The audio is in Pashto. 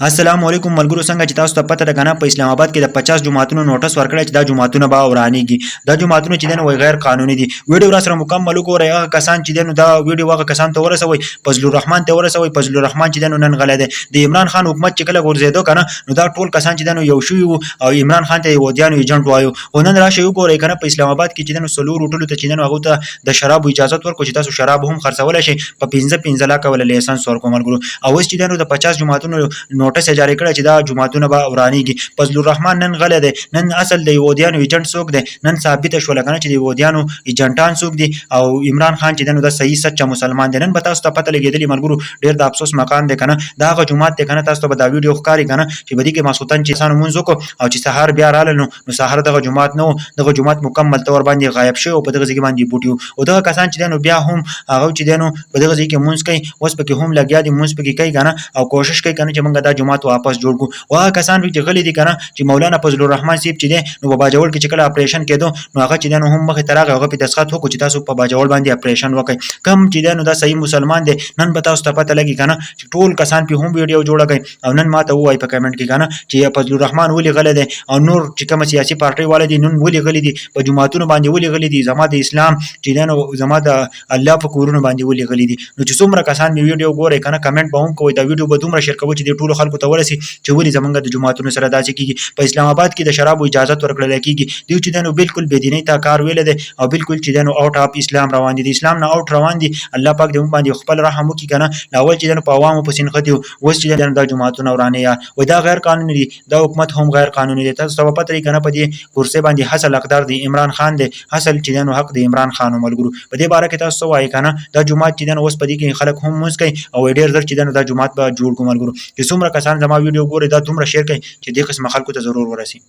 السلام علیکم ملګرو څنګه چې تاسو ته پته ده کنه په اسلام آباد کې د 50 جماعتونو نوټس ورکړی چې دا جماعتونه به ورانیږي دا جماعتونه چې دنه وای غیر قانوني دي ویډیو را سره مکمل وګورئ هغه کسان چې دنه دا ویډیو هغه کسان ته ورسوي فضل الرحمن ته ورسوي فضل الرحمن چې دنه نن غلا ده د عمران خان حکومت چې کله ورزيدو کنه نو دا ټول کسان چې دنه یو شو او عمران خان ته ودیانو ایجنټ وایو ونن راشي وګورئ کنه په اسلام آباد کې چې دنه سلور هوټلو ته چې دنه هغه ته د شراب اجازه ورکړي چې تاسو شراب هم خرڅول شي په 15 لک ول لایسنس ورکوم ملګرو او چې دنه د 50 جماعتونو نوټس جاری کړی چې دا جماعتونه به ورانیږي فضل الرحمن نن غل دی نن اصل د یودیانو ایجنټ څوک دی نن ثابت شو لکنه چې د یودیانو ایجنټان څوک دي او عمران خان چې دنه د صحیح سچا مسلمان دی نن به تاسو ته پته لګیدلی ملګرو ډیر د افسوس مکان دی کنه دا غو جماعت دی کنه تاسو ته به دا ویډیو ښکاری کنه چې بدی کې مسعودن چې انسان مونږ کو او چې سحر بیا رااله نو سحر دغه جماعت نو دغه جماعت مکمل تور باندې غایب شو او په دغه ځای باندې بوټیو او دغه کسان چې دنه بیا هم هغه چې دنه په دغه ځای کې مونږ کوي اوس پکې هم لګیا دي مونږ پکې کوي کنه او کوشش کوي کنه چې موږ دا جماعت واپس جوړ کړو واه کسان چې غلي دي کنه چې مولانا فضل الرحمن سیب چې دي نو په باجوړ کې چې کله اپریشن کېدو نو هغه چې دنه هم مخه ترغه هغه په دسخط وکړو چې تاسو په باجوړ باندې اپریشن وکړي کم چې دنه دا صحیح مسلمان دي نن به تاسو ته پته لګي کنه چې ټول کسان په هم ویډیو جوړه کوي او نن ماته وای په کمنټ کې کنه چې فضل الرحمن ولي غل دي او نور چې کوم سیاسي پارټي والدي نن ولي غلي دي په جماعتونو باندې ولي غلي دي زما د اسلام چې دنه زما د الله په کورونو باندې ولي غلي دي نو چې څومره کسان می ویډیو ګوري کنه کمنټ به هم کوي دا ویډیو به دومره شیر کوي چې د ټولو خلکو ته ورسي چې ولي زمونږ د جماعتونو سره داسې کیږي په اسلام آباد کې د شراب اجازه ورکړل کیږي دی چې دنه بالکل بيدینی تا کار ویل دي او بالکل چې دنه اوټ اپ اسلام روان دي اسلام نه اوټ روان دي الله پاک دې باندې خپل رحم وکي کنه اول چې دنه په عوامو په سین خدي وس چې دنه د جماعتونو ورانه یا و دا غیر قانوني دي دا حکومت هم غیر قانوني دي تاسو په پته کنه په دې کرسي باندې حاصل حقدار دي عمران خان دي حاصل چې دنه حق دي عمران خان ملګرو په دې باره کې تاسو وایي کنه دا جماعت چې دنه اوس په دې کې خلک هم موږ کوي او ډیر در چې دنه دا جماعت به جوړ کوم ملګرو چې څومره کسان زما ویډیو ګوري دا دومره شیر کوي چې دې قسم خلکو ته ضرور ورسي